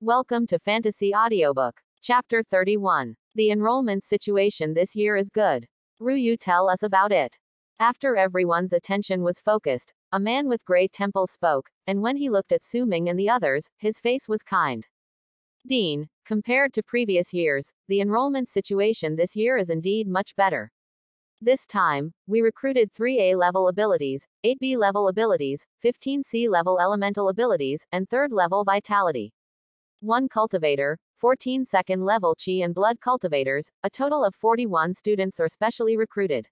Welcome to Fantasy Audiobook. Chapter 31. The enrollment situation this year is good. Ryu, tell us about it. After everyone's attention was focused, a man with gray temples spoke, and when he looked at Su-Ming and the others, his face was kind. Dean, compared to previous years, the enrollment situation this year is indeed much better. This time, we recruited 3 A-level abilities, 8 B-level abilities, 15 C-level elemental abilities, and 3rd level vitality. 1 cultivator, 14 second-level chi and blood cultivators, a total of 41 students are specially recruited.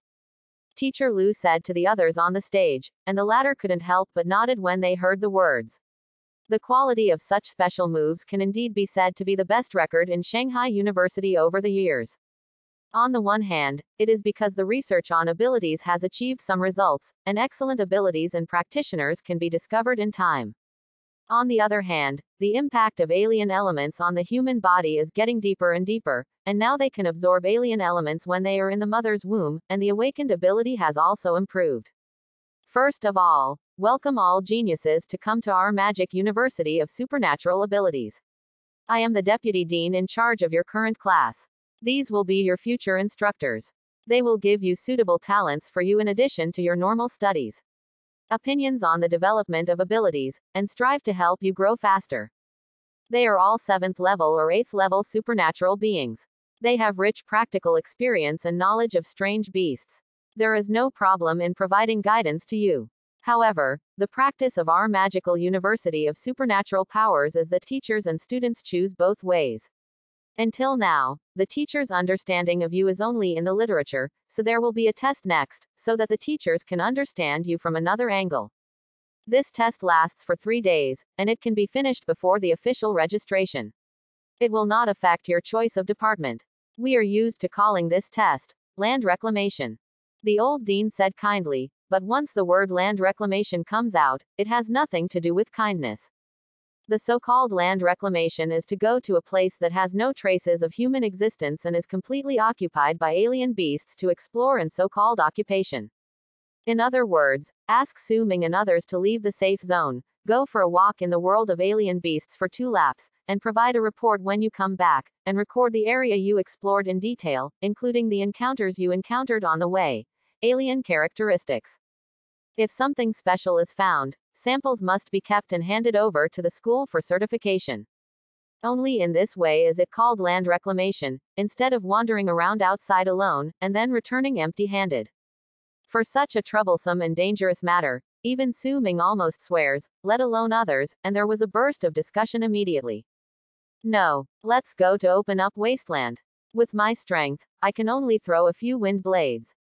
Teacher Lu said to the others on the stage, and the latter couldn't help but nodded when they heard the words. The quality of such special moves can indeed be said to be the best record in Shanghai University over the years. On the one hand, it is because the research on abilities has achieved some results, and excellent abilities and practitioners can be discovered in time. On the other hand, the impact of alien elements on the human body is getting deeper and deeper, and now they can absorb alien elements when they are in the mother's womb, and the awakened ability has also improved. First of all, welcome all geniuses to come to our Magic University of Supernatural Abilities. I am the Deputy Dean in charge of your current class. These will be your future instructors. They will give you suitable talents for you in addition to your normal studies. Opinions on the development of abilities, and strive to help you grow faster. They are all 7th level or 8th level supernatural beings. They have rich practical experience and knowledge of strange beasts. There is no problem in providing guidance to you. However, the practice of our magical university of supernatural powers is that teachers and students choose both ways. Until now, the teacher's understanding of you is only in the literature, so there will be a test next, so that the teachers can understand you from another angle. This test lasts for 3 days, and it can be finished before the official registration. It will not affect your choice of department. We are used to calling this test land reclamation. The old dean said kindly, but once the word land reclamation comes out, it has nothing to do with kindness. The so-called land reclamation is to go to a place that has no traces of human existence and is completely occupied by alien beasts to explore in so-called occupation. In other words, ask Su-Ming and others to leave the safe zone, go for a walk in the world of alien beasts for 2 laps, and provide a report when you come back, and record the area you explored in detail, including the encounters you encountered on the way. Alien characteristics. If something special is found, samples must be kept and handed over to the school for certification. Only in this way is it called land reclamation, instead of wandering around outside alone, and then returning empty-handed. For such a troublesome and dangerous matter, even Su-Ming almost swears, let alone others, and there was a burst of discussion immediately. No, let's go to open up wasteland. With my strength, I can only throw a few wind blades.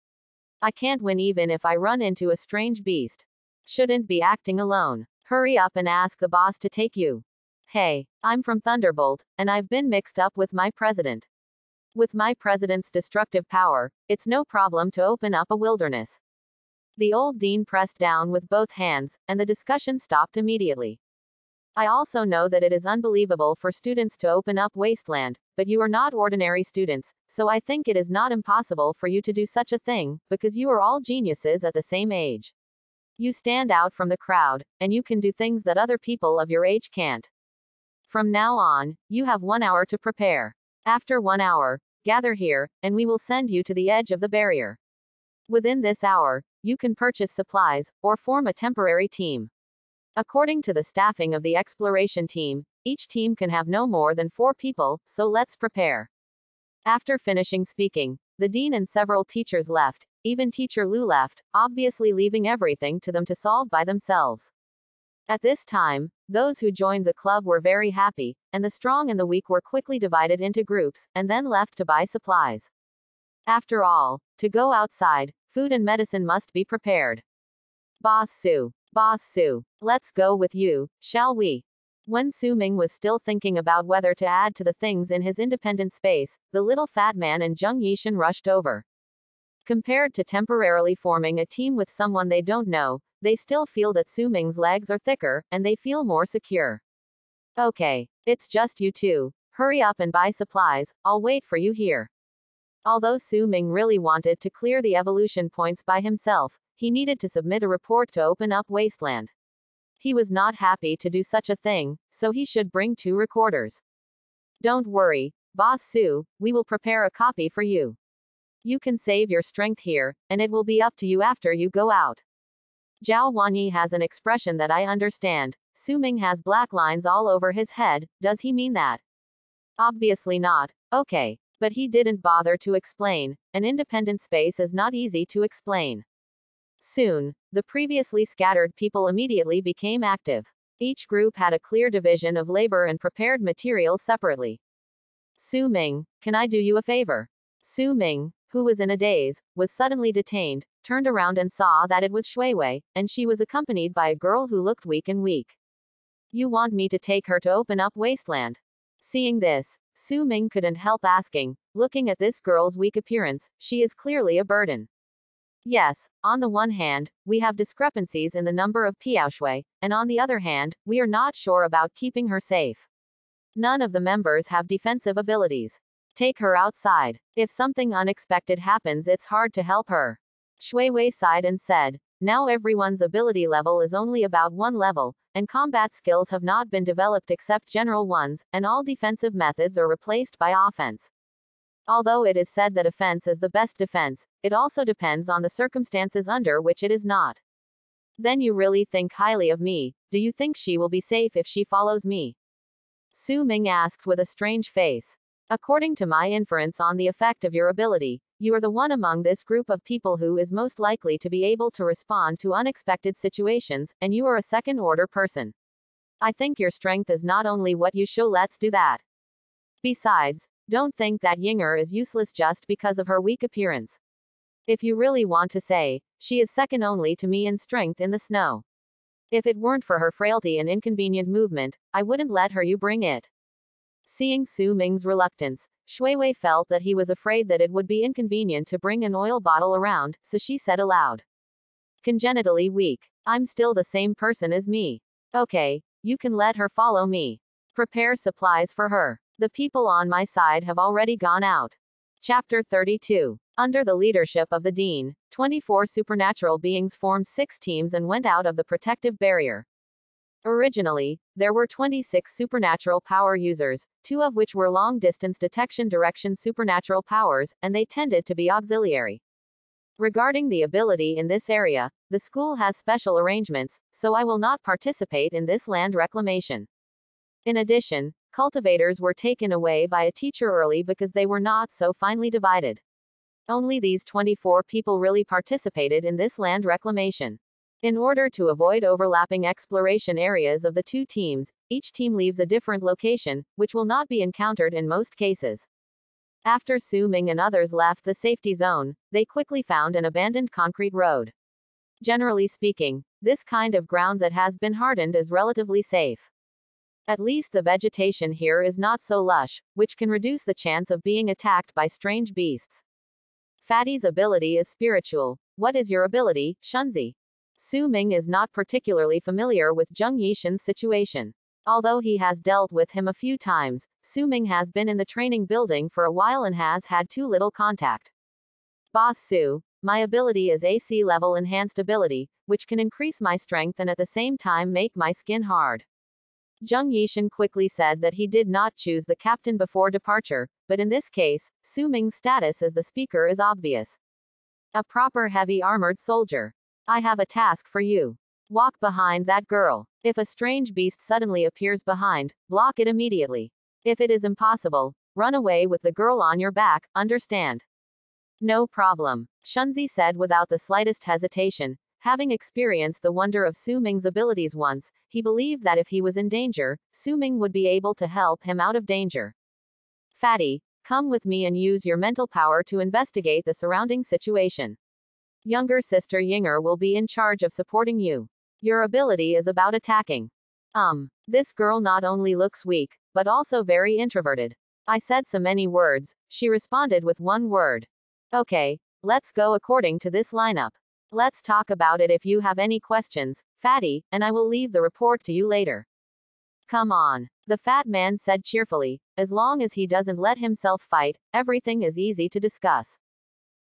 I can't win even if I run into a strange beast. Shouldn't be acting alone. Hurry up and ask the boss to take you. Hey, I'm from Thunderbolt, and I've been mixed up with my president. With my president's destructive power, it's no problem to open up a wilderness. The old dean pressed down with both hands, and the discussion stopped immediately. I also know that it is unbelievable for students to open up wasteland, but you are not ordinary students, so I think it is not impossible for you to do such a thing, because you are all geniuses at the same age. You stand out from the crowd, and you can do things that other people of your age can't. From now on, you have 1 hour to prepare. After 1 hour, gather here, and we will send you to the edge of the barrier. Within this hour, you can purchase supplies, or form a temporary team. According to the staffing of the exploration team, each team can have no more than 4 people, so let's prepare. After finishing speaking, the dean and several teachers left, even teacher Lu left, obviously leaving everything to them to solve by themselves. At this time, those who joined the club were very happy, and the strong and the weak were quickly divided into groups, and then left to buy supplies. After all, to go outside, food and medicine must be prepared. Boss Su, let's go with you, shall we? When Su-Ming was still thinking about whether to add to the things in his independent space, the little fat man and Zheng Yishan rushed over. Compared to temporarily forming a team with someone they don't know, they still feel that Su-Ming's legs are thicker, and they feel more secure. Okay, it's just you two. Hurry up and buy supplies, I'll wait for you here. Although Su-Ming really wanted to clear the evolution points by himself, he needed to submit a report to open up wasteland. He was not happy to do such a thing, so he should bring 2 recorders. Don't worry, Boss Sue, we will prepare a copy for you. You can save your strength here, and it will be up to you after you go out. Zhao Wanyi has an expression that I understand. Su Ming has black lines all over his head, does he mean that? Obviously not. Okay. But he didn't bother to explain. An independent space is not easy to explain. Soon, the previously scattered people immediately became active. Each group had a clear division of labor and prepared materials separately. Su Ming, can I do you a favor? Su Ming, who was in a daze, was suddenly detained, turned around and saw that it was Shuiwei, and she was accompanied by a girl who looked weak and weak. You want me to take her to open up Wasteland? Seeing this, Su Ming couldn't help asking, looking at this girl's weak appearance, she is clearly a burden. Yes, on the one hand, we have discrepancies in the number of Piaoshui, and on the other hand, we are not sure about keeping her safe. None of the members have defensive abilities. Take her outside. If something unexpected happens, it's hard to help her. Shuiwei sighed and said, now everyone's ability level is only about 1 level, and combat skills have not been developed except general ones, and all defensive methods are replaced by offense. Although it is said that offense is the best defense, it also depends on the circumstances under which it is not. Then you really think highly of me. Do you think she will be safe if she follows me? Su Ming asked with a strange face. According to my inference on the effect of your ability, you are the one among this group of people who is most likely to be able to respond to unexpected situations, and you are a second-order person. I think your strength is not only what you show, let's do that. Besides, don't think that Yinger is useless just because of her weak appearance. If you really want to say, she is second only to me in strength in the snow. If it weren't for her frailty and inconvenient movement, I wouldn't let her you bring it. Seeing Su Ming's reluctance, Shuiwei felt that he was afraid that it would be inconvenient to bring an oil bottle around, so she said aloud. Congenitally weak. I'm still the same person as me. Okay, you can let her follow me. Prepare supplies for her. The people on my side have already gone out. Chapter 32. Under the leadership of the Dean, 24 supernatural beings formed 6 teams and went out of the protective barrier. Originally, there were 26 supernatural power users, 2 of which were long-distance detection direction supernatural powers, and they tended to be auxiliary. Regarding the ability in this area, the school has special arrangements, so I will not participate in this land reclamation. In addition, cultivators were taken away by a teacher early because they were not so finely divided. Only these 24 people really participated in this land reclamation. In order to avoid overlapping exploration areas of the 2 teams, each team leaves a different location, which will not be encountered in most cases. After Su Ming and others left the safety zone, they quickly found an abandoned concrete road. Generally speaking, this kind of ground that has been hardened is relatively safe. At least the vegetation here is not so lush, which can reduce the chance of being attacked by strange beasts. Fatty's ability is spiritual. What is your ability, Shunzi? Su Ming is not particularly familiar with Zheng Yishan's situation. Although he has dealt with him a few times, Su Ming has been in the training building for a while and has had too little contact. Boss Su, my ability is AC level enhanced ability, which can increase my strength and at the same time make my skin hard. Zheng Yishan quickly said that he did not choose the captain before departure, but in this case, Su Ming's status as the speaker is obvious. A proper heavy armored soldier. I have a task for you. Walk behind that girl. If a strange beast suddenly appears behind, block it immediately. If it is impossible, run away with the girl on your back, understand? No problem, Shunzi said without the slightest hesitation. Having experienced the wonder of Su Ming's abilities once, he believed that if he was in danger, Su Ming would be able to help him out of danger. Fatty, come with me and use your mental power to investigate the surrounding situation. Younger sister Yinger will be in charge of supporting you. Your ability is about attacking. This girl not only looks weak, but also very introverted. I said so many words, she responded with 1 word. Okay, let's go according to this lineup. Let's talk about it if you have any questions, Fatty, and I will leave the report to you later. Come on, the fat man said cheerfully, as long as he doesn't let himself fight, everything is easy to discuss.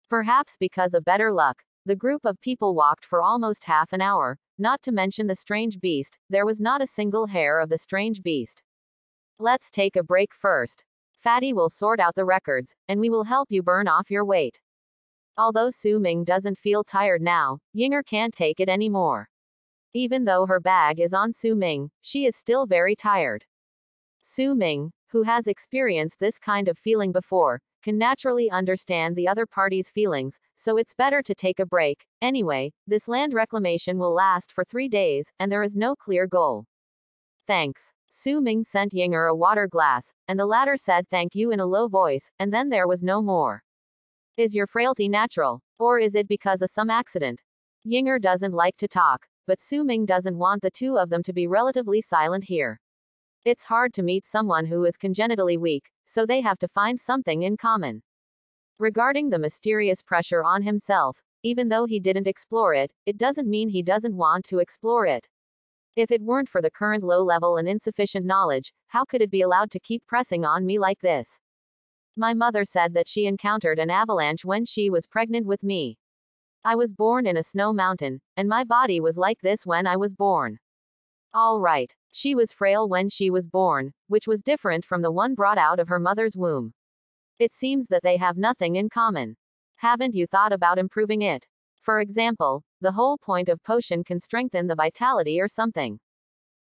Perhaps because of better luck, the group of people walked for almost half an hour, not to mention the strange beast, there was not a single hair of the strange beast. Let's take a break first. Fatty will sort out the records, and we will help you burn off your weight. Although Su Ming doesn't feel tired now, Yinger can't take it anymore. Even though her bag is on Su Ming, she is still very tired. Su Ming, who has experienced this kind of feeling before, can naturally understand the other party's feelings, so it's better to take a break. Anyway, this land reclamation will last for 3 days, and there is no clear goal. Thanks. Su Ming sent Yinger a water glass, and the latter said thank you in a low voice, and then there was no more. Is your frailty natural? Or is it because of some accident? Yinger doesn't like to talk, but Su Ming doesn't want the two of them to be relatively silent here. It's hard to meet someone who is congenitally weak, so they have to find something in common. Regarding the mysterious pressure on himself, even though he didn't explore it, it doesn't mean he doesn't want to explore it. If it weren't for the current low level and insufficient knowledge, how could it be allowed to keep pressing on me like this? My mother said that she encountered an avalanche when she was pregnant with me. I was born in a snow mountain, and my body was like this when I was born. All right. She was frail when she was born, which was different from the one brought out of her mother's womb. It seems that they have nothing in common. Haven't you thought about improving it? For example, the whole point of potion can strengthen the vitality or something.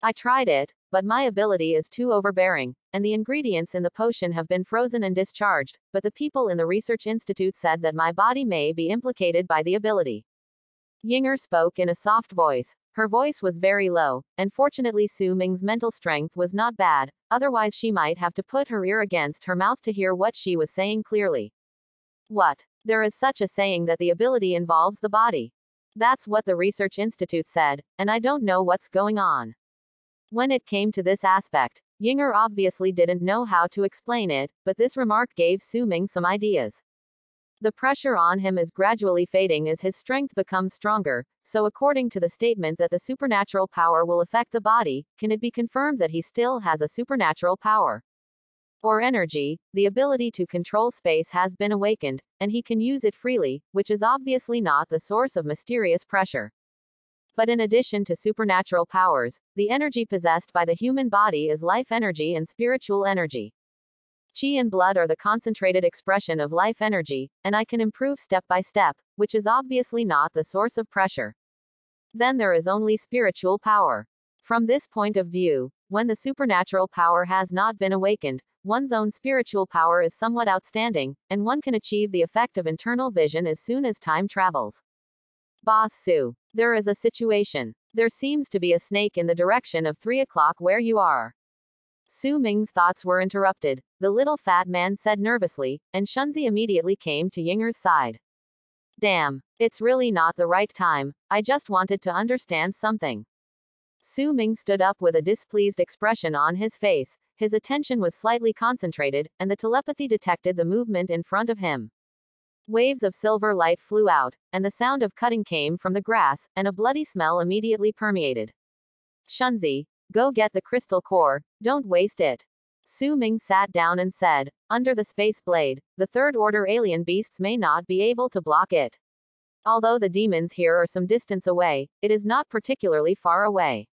I tried it, but my ability is too overbearing, and the ingredients in the potion have been frozen and discharged, but the people in the research institute said that my body may be implicated by the ability. Yinger spoke in a soft voice. Her voice was very low, and fortunately Su Ming's mental strength was not bad, otherwise she might have to put her ear against her mouth to hear what she was saying clearly. What? There is such a saying that the ability involves the body. That's what the research institute said, and I don't know what's going on. When it came to this aspect, Yinger obviously didn't know how to explain it, but this remark gave Su Ming some ideas. The pressure on him is gradually fading as his strength becomes stronger, so according to the statement that the supernatural power will affect the body, can it be confirmed that he still has a supernatural power? Or energy, the ability to control space has been awakened, and he can use it freely, which is obviously not the source of mysterious pressure. But in addition to supernatural powers, the energy possessed by the human body is life energy and spiritual energy. Qi and blood are the concentrated expression of life energy, and I can improve step by step, which is obviously not the source of pressure. Then there is only spiritual power. From this point of view, when the supernatural power has not been awakened, one's own spiritual power is somewhat outstanding, and one can achieve the effect of internal vision as soon as time travels. Boss Su, there is a situation. There seems to be a snake in the direction of 3 o'clock where you are. Su Ming's thoughts were interrupted, the little fat man said nervously, and Shunzi immediately came to Yinger's side. Damn, it's really not the right time, I just wanted to understand something. Su Ming stood up with a displeased expression on his face, his attention was slightly concentrated, and the telepathy detected the movement in front of him. Waves of silver light flew out, and the sound of cutting came from the grass, and a bloody smell immediately permeated. Shunzi, go get the crystal core, don't waste it. Su Ming sat down and said, under the space blade, the third-order alien beasts may not be able to block it. Although the demons here are some distance away, it is not particularly far away.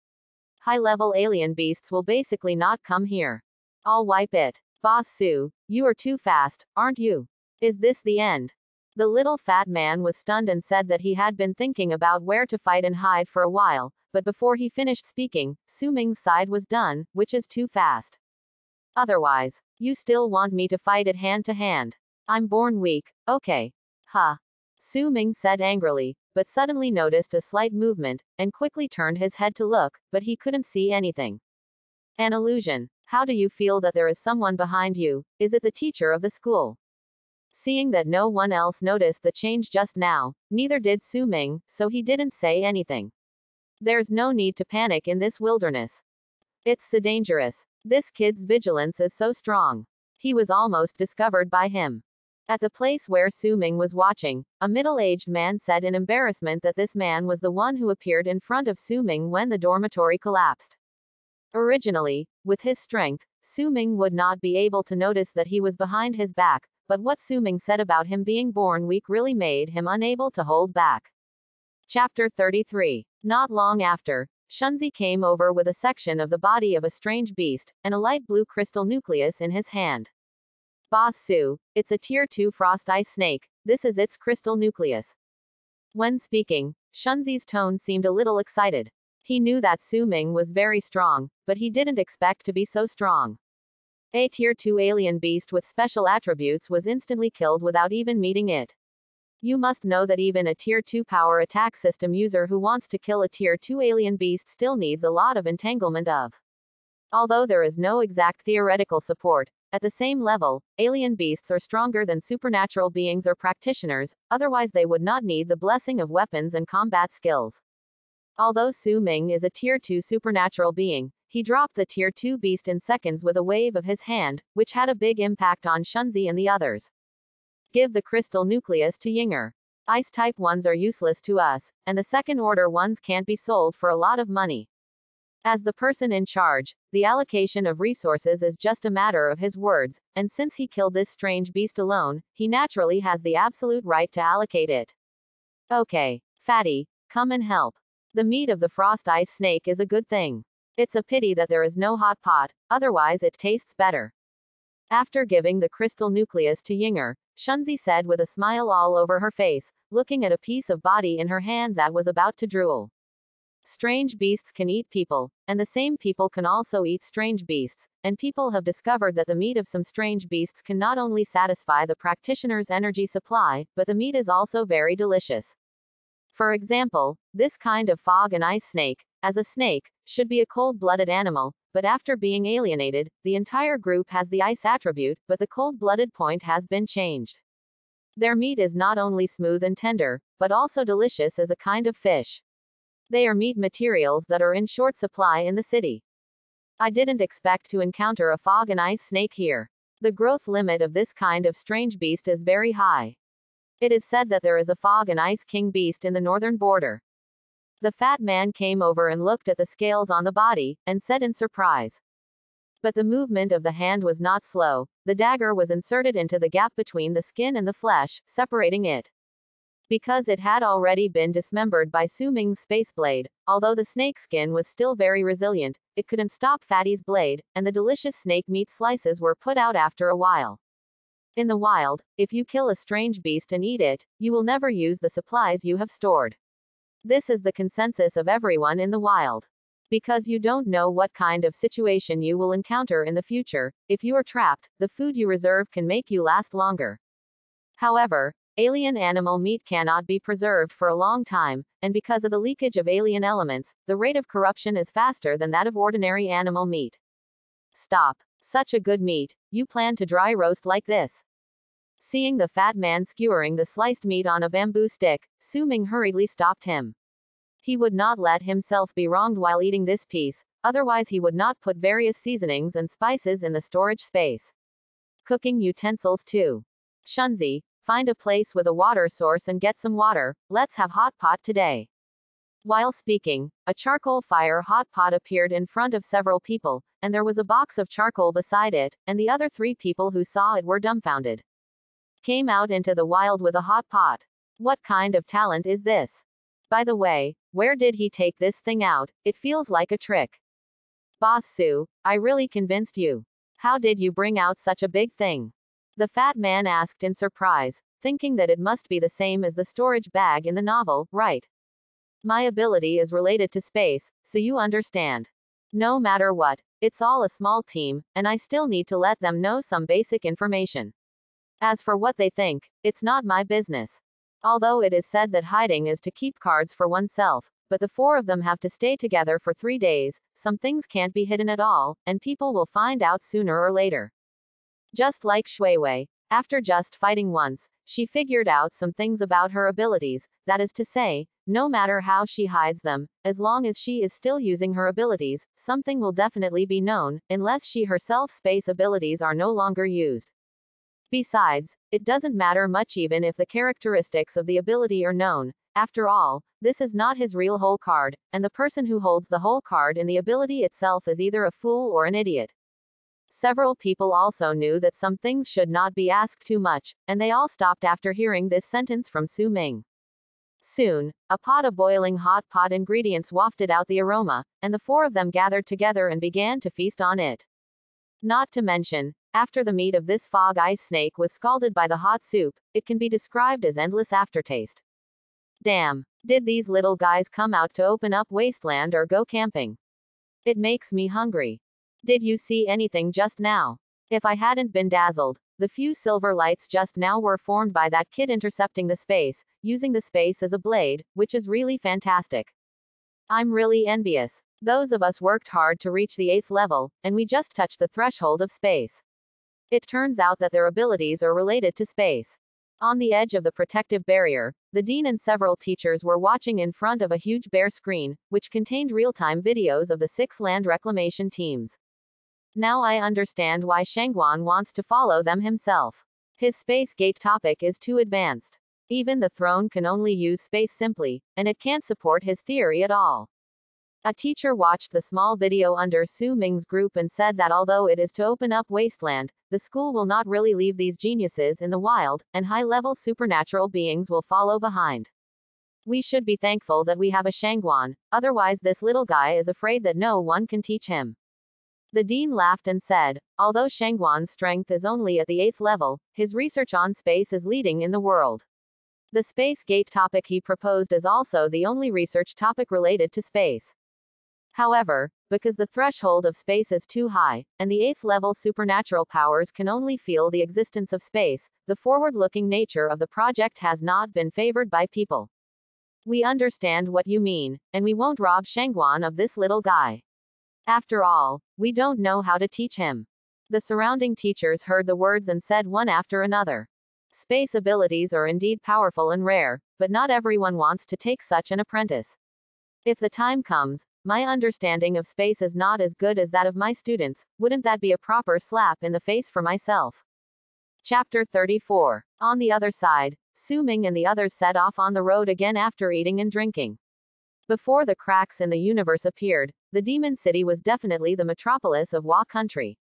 High-level alien beasts will basically not come here. I'll wipe it. Boss Su, you are too fast, aren't you? Is this the end? The little fat man was stunned and said that he had been thinking about where to fight and hide for a while, but before he finished speaking, Su Ming's side was done, which is too fast. Otherwise, you still want me to fight it hand to hand. I'm born weak, okay. Huh. Su Ming said angrily, but suddenly noticed a slight movement, and quickly turned his head to look, but he couldn't see anything. An illusion. How do you feel that there is someone behind you? Is it the teacher of the school? Seeing that no one else noticed the change just now, neither did Su Ming, so he didn't say anything. There's no need to panic in this wilderness. It's so dangerous. This kid's vigilance is so strong. He was almost discovered by him. At the place where Su Ming was watching, a middle-aged man said in embarrassment that this man was the one who appeared in front of Su Ming when the dormitory collapsed. Originally, with his strength, Su Ming would not be able to notice that he was behind his back, but what Su Ming said about him being born weak really made him unable to hold back. Chapter 33. Not long after, Shunzi came over with a section of the body of a strange beast, and a light blue crystal nucleus in his hand. Boss Su, it's a tier 2 frost ice snake, this is its crystal nucleus. When speaking, Shunzi's tone seemed a little excited. He knew that Su Ming was very strong, but he didn't expect to be so strong. A tier 2 alien beast with special attributes was instantly killed without even meeting it. You must know that even a tier 2 power attack system user who wants to kill a tier 2 alien beast still needs a lot of entanglement of. Although there is no exact theoretical support, at the same level, alien beasts are stronger than supernatural beings or practitioners, otherwise they would not need the blessing of weapons and combat skills. Although Su Ming is a tier 2 supernatural being, he dropped the tier 2 beast in seconds with a wave of his hand, which had a big impact on Shunzi and the others. Give the crystal nucleus to Yinger. Ice-type ones are useless to us, and the second-order ones can't be sold for a lot of money. As the person in charge, the allocation of resources is just a matter of his words, and since he killed this strange beast alone, he naturally has the absolute right to allocate it. Okay, Fatty, come and help. The meat of the frost ice snake is a good thing. It's a pity that there is no hot pot, otherwise it tastes better. After giving the crystal nucleus to Yinger, Shunzi said with a smile all over her face, looking at a piece of body in her hand that was about to drool. Strange beasts can eat people, and the same people can also eat strange beasts, and people have discovered that the meat of some strange beasts can not only satisfy the practitioner's energy supply, but the meat is also very delicious. For example, this kind of fog and ice snake, as a snake, should be a cold-blooded animal, but after being alienated, the entire group has the ice attribute, but the cold-blooded point has been changed. Their meat is not only smooth and tender, but also delicious as a kind of fish. They are meat materials that are in short supply in the city. I didn't expect to encounter a fog and ice snake here. The growth limit of this kind of strange beast is very high. It is said that there is a fog and ice king beast in the northern border. The fat man came over and looked at the scales on the body, and said in surprise. But the movement of the hand was not slow, the dagger was inserted into the gap between the skin and the flesh, separating it. Because it had already been dismembered by Su Ming's space blade, although the snake skin was still very resilient, it couldn't stop Fatty's blade, and the delicious snake meat slices were put out after a while. In the wild, if you kill a strange beast and eat it, you will never use the supplies you have stored. This is the consensus of everyone in the wild. Because you don't know what kind of situation you will encounter in the future, if you are trapped, the food you reserve can make you last longer. However, alien animal meat cannot be preserved for a long time, and because of the leakage of alien elements, the rate of corruption is faster than that of ordinary animal meat. Stop. Such a good meat, you plan to dry roast like this? Seeing the fat man skewering the sliced meat on a bamboo stick, Su Ming hurriedly stopped him. He would not let himself be wronged while eating this piece, otherwise he would not put various seasonings and spices in the storage space. Cooking utensils too. Shunzi, find a place with a water source and get some water, let's have hot pot today. While speaking, a charcoal fire hot pot appeared in front of several people, and there was a box of charcoal beside it, and the other 3 people who saw it were dumbfounded. Came out into the wild with a hot pot. What kind of talent is this? By the way, where did he take this thing out? It feels like a trick. Boss Su, I really convinced you. How did you bring out such a big thing? The fat man asked in surprise, thinking that it must be the same as the storage bag in the novel, right? My ability is related to space, so you understand. No matter what, it's all a small team, and I still need to let them know some basic information. As for what they think, it's not my business. Although it is said that hiding is to keep cards for oneself, but the 4 of them have to stay together for 3 days, some things can't be hidden at all, and people will find out sooner or later. Just like Shuiwei, after just fighting once, she figured out some things about her abilities, that is to say, no matter how she hides them, as long as she is still using her abilities, something will definitely be known, unless she herself space abilities are no longer used. Besides, it doesn't matter much even if the characteristics of the ability are known. After all, this is not his real whole card, and the person who holds the whole card in the ability itself is either a fool or an idiot. Several people also knew that some things should not be asked too much, and they all stopped after hearing this sentence from Su Ming. Soon, a pot of boiling hot pot ingredients wafted out the aroma, and the four of them gathered together and began to feast on it. Not to mention, after the meat of this fog ice snake was scalded by the hot soup, it can be described as endless aftertaste. Damn. Did these little guys come out to open up wasteland or go camping? It makes me hungry. Did you see anything just now? If I hadn't been dazzled, the few silver lights just now were formed by that kid intercepting the space, using the space as a blade, which is really fantastic. I'm really envious. Those of us worked hard to reach the 8th level, and we just touched the threshold of space. It turns out that their abilities are related to space. On the edge of the protective barrier, the dean and several teachers were watching in front of a huge bare screen, which contained real-time videos of the 6 land reclamation teams. Now I understand why Shangguan wants to follow them himself. His space gate topic is too advanced. Even the throne can only use space simply, and it can't support his theory at all. A teacher watched the small video under Su Ming's group and said that although it is to open up wasteland, the school will not really leave these geniuses in the wild, and high-level supernatural beings will follow behind. We should be thankful that we have a Shangguan, otherwise this little guy is afraid that no one can teach him. The dean laughed and said, although Shangguan's strength is only at the 8th level, his research on space is leading in the world. The space gate topic he proposed is also the only research topic related to space. However, because the threshold of space is too high, and the 8th level supernatural powers can only feel the existence of space, the forward-looking nature of the project has not been favored by people. We understand what you mean, and we won't rob Shangguan of this little guy. After all, we don't know how to teach him. The surrounding teachers heard the words and said one after another. Space abilities are indeed powerful and rare, but not everyone wants to take such an apprentice. If the time comes, my understanding of space is not as good as that of my students, wouldn't that be a proper slap in the face for myself? Chapter 34. On the other side, Su Ming and the others set off on the road again after eating and drinking. Before the cracks in the universe appeared, the demon city was definitely the metropolis of Wa country.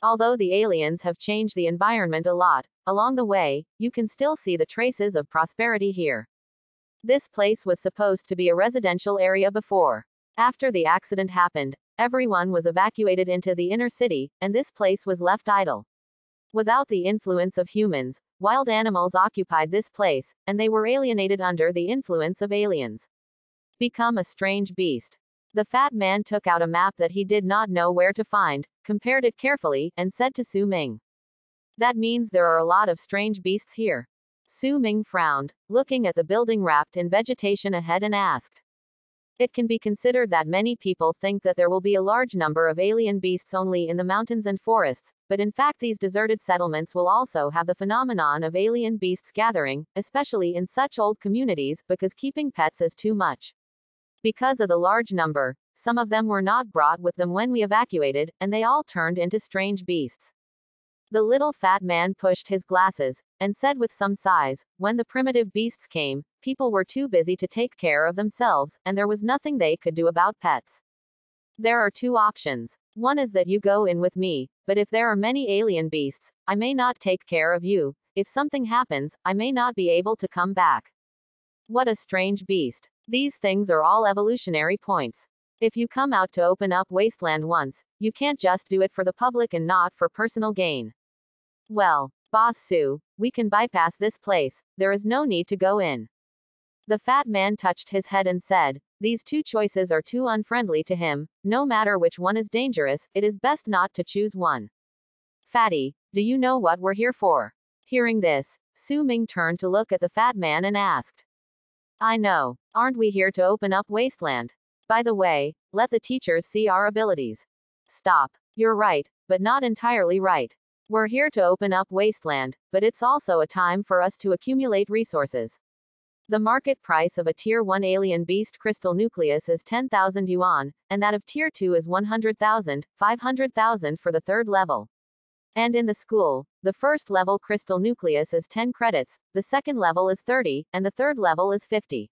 Although the aliens have changed the environment a lot, along the way, you can still see the traces of prosperity here. This place was supposed to be a residential area before. After the accident happened, everyone was evacuated into the inner city, and this place was left idle. Without the influence of humans, wild animals occupied this place, and they were alienated under the influence of aliens. Become a strange beast. The fat man took out a map that he did not know where to find, compared it carefully, and said to Su Ming, "That means there are a lot of strange beasts here." Su Ming frowned, looking at the building wrapped in vegetation ahead and asked, "It can be considered that many people think that there will be a large number of alien beasts only in the mountains and forests, but in fact these deserted settlements will also have the phenomenon of alien beasts gathering, especially in such old communities, because keeping pets is too much. Because of the large number, some of them were not brought with them when we evacuated, and they all turned into strange beasts." The little fat man pushed his glasses, and said with some sighs, "When the primitive beasts came, people were too busy to take care of themselves, and there was nothing they could do about pets. There are two options. One is that you go in with me, but if there are many alien beasts, I may not take care of you. If something happens, I may not be able to come back." What a strange beast. These things are all evolutionary points. If you come out to open up wasteland once, you can't just do it for the public and not for personal gain. Well, Boss Su, we can bypass this place, there is no need to go in. The fat man touched his head and said, "These two choices are too unfriendly to him, no matter which one is dangerous, it is best not to choose one. Fatty, do you know what we're here for?" Hearing this, Su Ming turned to look at the fat man and asked, "I know, aren't we here to open up wasteland? By the way, let the teachers see our abilities." "Stop. You're right, but not entirely right. We're here to open up wasteland, but it's also a time for us to accumulate resources. The market price of a Tier 1 alien beast crystal nucleus is 10,000 yuan, and that of Tier 2 is 100,000, 500,000 for the 3rd level. And in the school, the 1st level crystal nucleus is 10 credits, the 2nd level is 30, and the 3rd level is 50.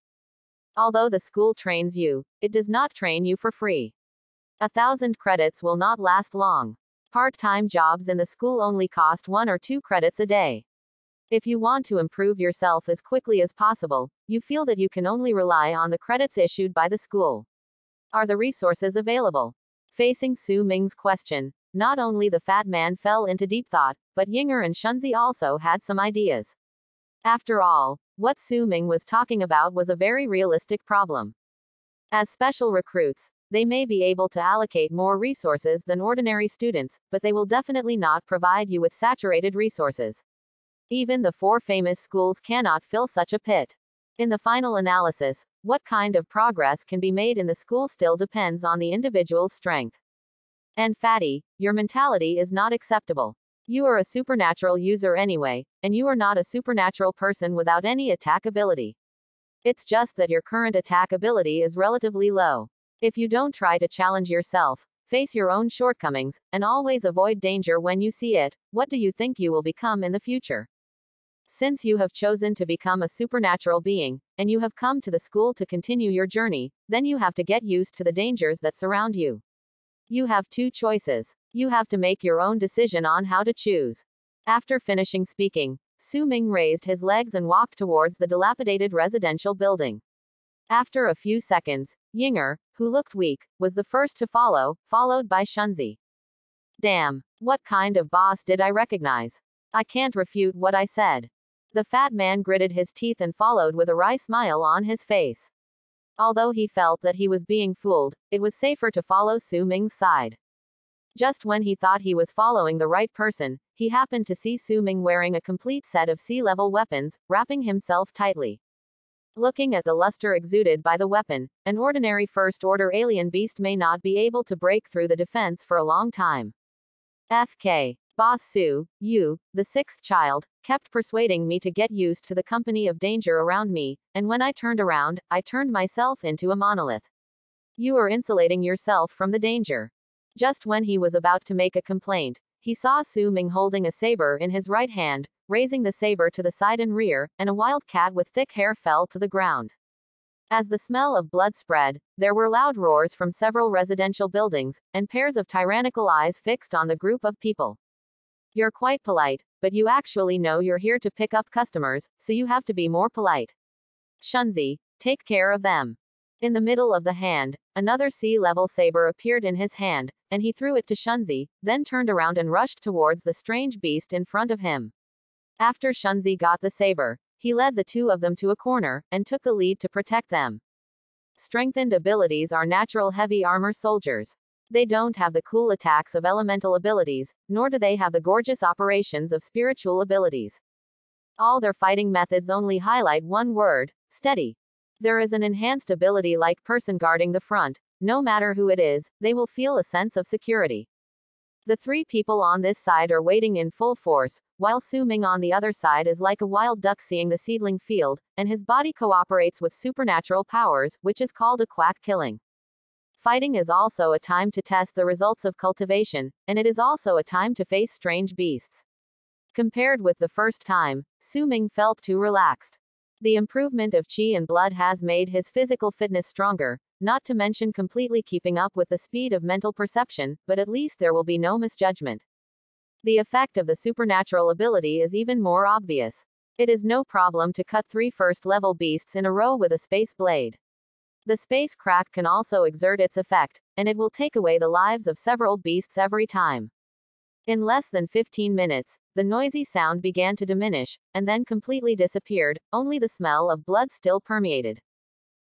Although the school trains you, it does not train you for free. 1,000 credits will not last long. Part-time jobs in the school only cost 1 or 2 credits a day. If you want to improve yourself as quickly as possible, you feel that you can only rely on the credits issued by the school. Are the resources available? Facing Su Ming's question, not only the fat man fell into deep thought, but Yinger and Shunzi also had some ideas. After all, what Su Ming was talking about was a very realistic problem. As special recruits, they may be able to allocate more resources than ordinary students, but they will definitely not provide you with saturated resources. Even the 4 famous schools cannot fill such a pit. In the final analysis, what kind of progress can be made in the school still depends on the individual's strength. And fatty, your mentality is not acceptable. You are a supernatural user anyway, and you are not a supernatural person without any attack ability. It's just that your current attack ability is relatively low. If you don't try to challenge yourself, face your own shortcomings, and always avoid danger when you see it, what do you think you will become in the future? Since you have chosen to become a supernatural being, and you have come to the school to continue your journey, then you have to get used to the dangers that surround you. You have 2 choices. You have to make your own decision on how to choose. After finishing speaking, Su Ming raised his legs and walked towards the dilapidated residential building. After a few seconds, Yinger, who looked weak, was the first to follow, followed by Shunzi. Damn, what kind of boss did I recognize? I can't refute what I said. The fat man gritted his teeth and followed with a wry smile on his face. Although he felt that he was being fooled, it was safer to follow Su Ming's side. Just when he thought he was following the right person, he happened to see Su Ming wearing a complete set of sea-level weapons, wrapping himself tightly. Looking at the luster exuded by the weapon, an ordinary first-order alien beast may not be able to break through the defense for a long time. FK. Boss Su, you, the 6th child, kept persuading me to get used to the company of danger around me, and when I turned around, I turned myself into a monolith. You are insulating yourself from the danger. Just when he was about to make a complaint, he saw Su Ming holding a saber in his right hand, raising the saber to the side and rear, and a wild cat with thick hair fell to the ground. As the smell of blood spread, there were loud roars from several residential buildings, and pairs of tyrannical eyes fixed on the group of people. You're quite polite, but you actually know you're here to pick up customers, so you have to be more polite. Shunzi, take care of them. In the middle of the hand, another sea-level saber appeared in his hand, and he threw it to Shunzi, then turned around and rushed towards the strange beast in front of him. After Shunzi got the saber, he led the 2 of them to a corner, and took the lead to protect them. Strengthened abilities are natural heavy armor soldiers. They don't have the cool attacks of elemental abilities, nor do they have the gorgeous operations of spiritual abilities. All their fighting methods only highlight one word: steady. There is an enhanced ability like person guarding the front. No matter who it is, they will feel a sense of security. The 3 people on this side are waiting in full force, while Su Ming on the other side is like a wild duck seeing the seedling field, and his body cooperates with supernatural powers, which is called a quack killing. Fighting is also a time to test the results of cultivation, and it is also a time to face strange beasts. Compared with the first time, Su Ming felt too relaxed. The improvement of qi and blood has made his physical fitness stronger, not to mention completely keeping up with the speed of mental perception, but at least there will be no misjudgment. The effect of the supernatural ability is even more obvious. It is no problem to cut 3 first-level beasts in a row with a space blade. The space crack can also exert its effect, and it will take away the lives of several beasts every time. In less than 15 minutes, the noisy sound began to diminish, and then completely disappeared, only the smell of blood still permeated.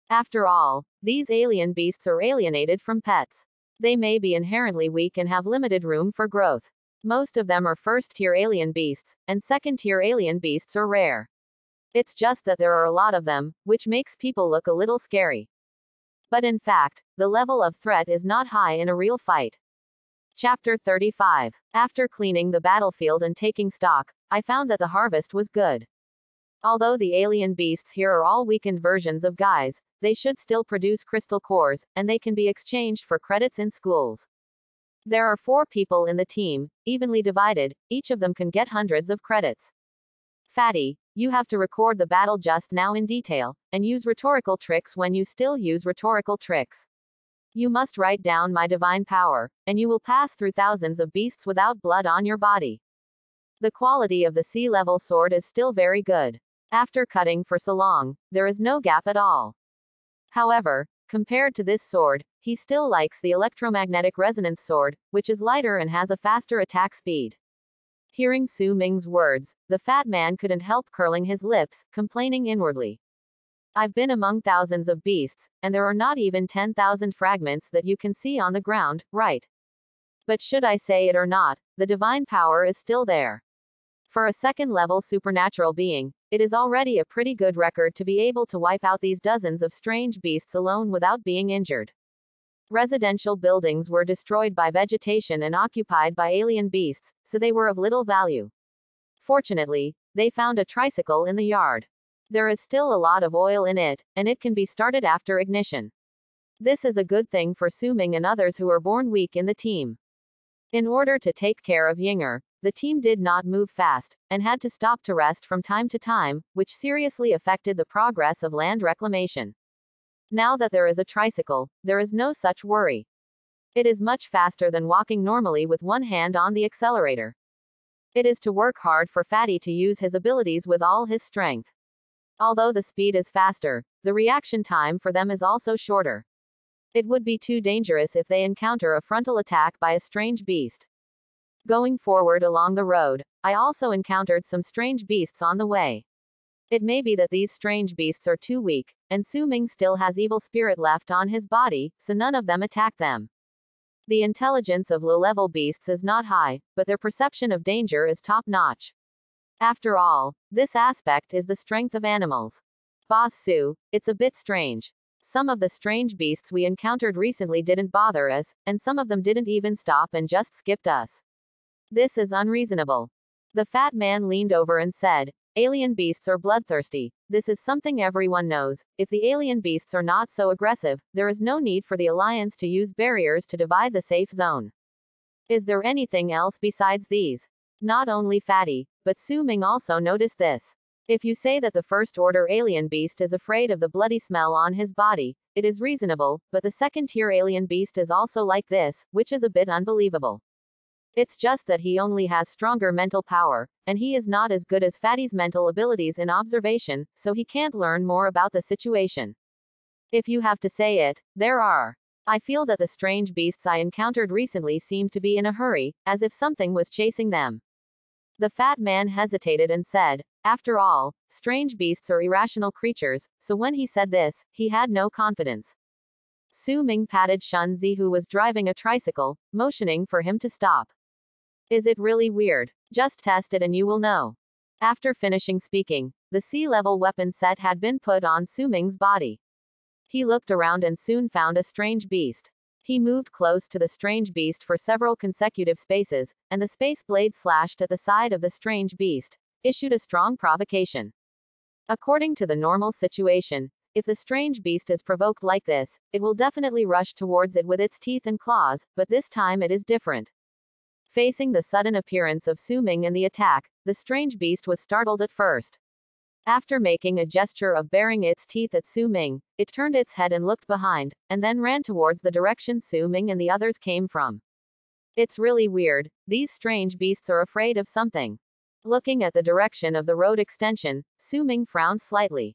After all, these alien beasts are alienated from pets. They may be inherently weak and have limited room for growth. Most of them are first-tier alien beasts, and second-tier alien beasts are rare. It's just that there are a lot of them, which makes people look a little scary. But in fact, the level of threat is not high in a real fight. Chapter 35. After cleaning the battlefield and taking stock, I found that the harvest was good. Although the alien beasts here are all weakened versions of guys, they should still produce crystal cores, and they can be exchanged for credits in schools. There are 4 people in the team, evenly divided, each of them can get hundreds of credits. Fatty, you have to record the battle just now in detail, and use rhetorical tricks when you still use rhetorical tricks. You must write down my divine power, and you will pass through thousands of beasts without blood on your body. The quality of the sea-level sword is still very good. After cutting for so long, there is no gap at all. However, compared to this sword, he still likes the electromagnetic resonance sword, which is lighter and has a faster attack speed. Hearing Su Ming's words, the fat man couldn't help curling his lips, complaining inwardly. I've been among thousands of beasts, and there are not even 10,000 fragments that you can see on the ground, right? But should I say it or not, the divine power is still there. For a second-level supernatural being, it is already a pretty good record to be able to wipe out these dozens of strange beasts alone without being injured. Residential buildings were destroyed by vegetation and occupied by alien beasts, so they were of little value. Fortunately, they found a tricycle in the yard. There is still a lot of oil in it, and it can be started after ignition. This is a good thing for Su Ming and others who are born weak in the team. In order to take care of Yinger, the team did not move fast, and had to stop to rest from time to time, which seriously affected the progress of land reclamation. Now that there is a tricycle, there is no such worry. It is much faster than walking normally with one hand on the accelerator. It is to work hard for Fatty to use his abilities with all his strength. Although the speed is faster, the reaction time for them is also shorter. It would be too dangerous if they encounter a frontal attack by a strange beast. Going forward along the road, I also encountered some strange beasts on the way. It may be that these strange beasts are too weak, and Su Ming still has evil spirit left on his body, so none of them attack them. The intelligence of low-level beasts is not high, but their perception of danger is top-notch. After all, this aspect is the strength of animals. Boss Su, it's a bit strange. Some of the strange beasts we encountered recently didn't bother us, and some of them didn't even stop and just skipped us. This is unreasonable. The fat man leaned over and said, alien beasts are bloodthirsty. This is something everyone knows. If the alien beasts are not so aggressive, there is no need for the Alliance to use barriers to divide the safe zone. Is there anything else besides these? Not only Fatty, but Su Ming also noticed this. If you say that the first-order alien beast is afraid of the bloody smell on his body, it is reasonable, but the second-tier alien beast is also like this, which is a bit unbelievable. It's just that he only has stronger mental power, and he is not as good as Fatty's mental abilities in observation, so he can't learn more about the situation. If you have to say it, there are. I feel that the strange beasts I encountered recently seemed to be in a hurry, as if something was chasing them. The fat man hesitated and said, after all, strange beasts are irrational creatures, so when he said this, he had no confidence. Su Ming patted Shunzi, who was driving a tricycle, motioning for him to stop. Is it really weird? Just test it and you will know. After finishing speaking, the sea-level weapon set had been put on Su Ming's body. He looked around and soon found a strange beast. He moved close to the strange beast for several consecutive spaces, and the space blade slashed at the side of the strange beast, issued a strong provocation. According to the normal situation, if the strange beast is provoked like this, it will definitely rush towards it with its teeth and claws, but this time it is different. Facing the sudden appearance of Su Ming and the attack, the strange beast was startled at first. After making a gesture of baring its teeth at Su Ming, it turned its head and looked behind, and then ran towards the direction Su Ming and the others came from. It's really weird, these strange beasts are afraid of something. Looking at the direction of the road extension, Su Ming frowned slightly.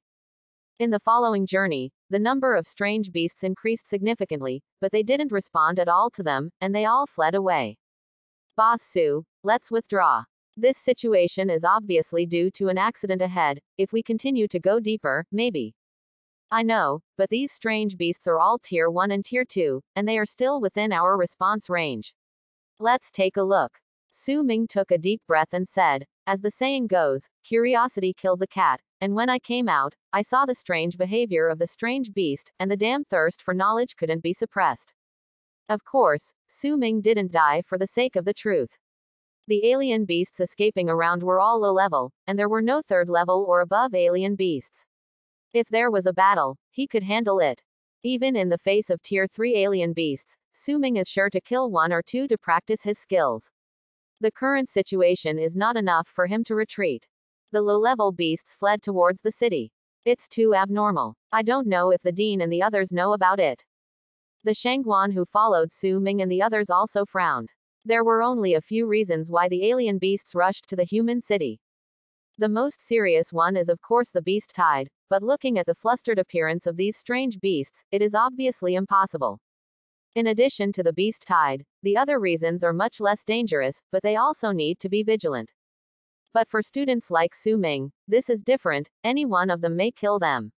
In the following journey, the number of strange beasts increased significantly, but they didn't respond at all to them, and they all fled away. Boss Su, let's withdraw. This situation is obviously due to an accident ahead. If we continue to go deeper, maybe. I know, but these strange beasts are all Tier 1 and Tier 2, and they are still within our response range. Let's take a look. Su Ming took a deep breath and said, as the saying goes, curiosity killed the cat, and when I came out, I saw the strange behavior of the strange beast, and the damn thirst for knowledge couldn't be suppressed. Of course, Su Ming didn't die for the sake of the truth. The alien beasts escaping around were all low level, and there were no third level or above alien beasts. If there was a battle, he could handle it. Even in the face of Tier 3 alien beasts, Su Ming is sure to kill one or two to practice his skills. The current situation is not enough for him to retreat. The low-level beasts fled towards the city. It's too abnormal. I don't know if the Dean and the others know about it. The Shangguan who followed Su Ming and the others also frowned. There were only a few reasons why the alien beasts rushed to the human city. The most serious one is of course the beast tide, but looking at the flustered appearance of these strange beasts, it is obviously impossible. In addition to the beast tide, the other reasons are much less dangerous, but they also need to be vigilant. But for students like Su Ming, this is different, any one of them may kill them.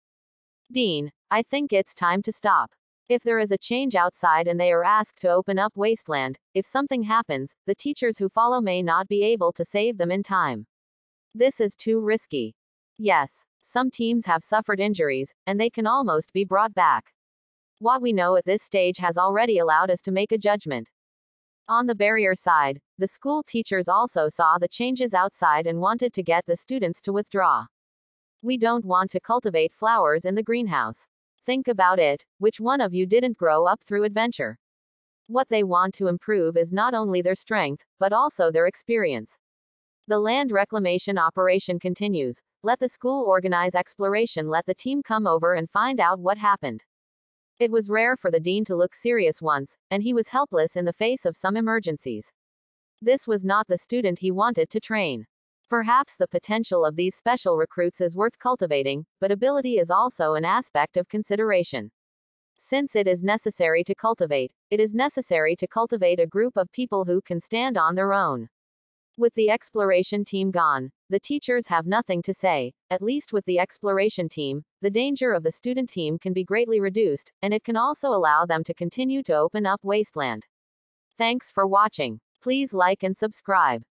Dean, I think it's time to stop. If there is a change outside and they are asked to open up wasteland, if something happens, the teachers who follow may not be able to save them in time. This is too risky. Yes, some teams have suffered injuries, and they can almost be brought back. What we know at this stage has already allowed us to make a judgment. On the barrier side, the school teachers also saw the changes outside and wanted to get the students to withdraw. We don't want to cultivate flowers in the greenhouse. Think about it, which one of you didn't grow up through adventure? What they want to improve is not only their strength, but also their experience. The land reclamation operation continues. Let the school organize exploration, let the team come over and find out what happened. It was rare for the dean to look serious once, and he was helpless in the face of some emergencies. This was not the student he wanted to train. Perhaps the potential of these special recruits is worth cultivating, but ability is also an aspect of consideration. Since it is necessary to cultivate, it is necessary to cultivate a group of people who can stand on their own. With the exploration team gone, the teachers have nothing to say. At least with the exploration team, the danger of the student team can be greatly reduced, and it can also allow them to continue to open up wasteland. Thanks for watching. Please like and subscribe.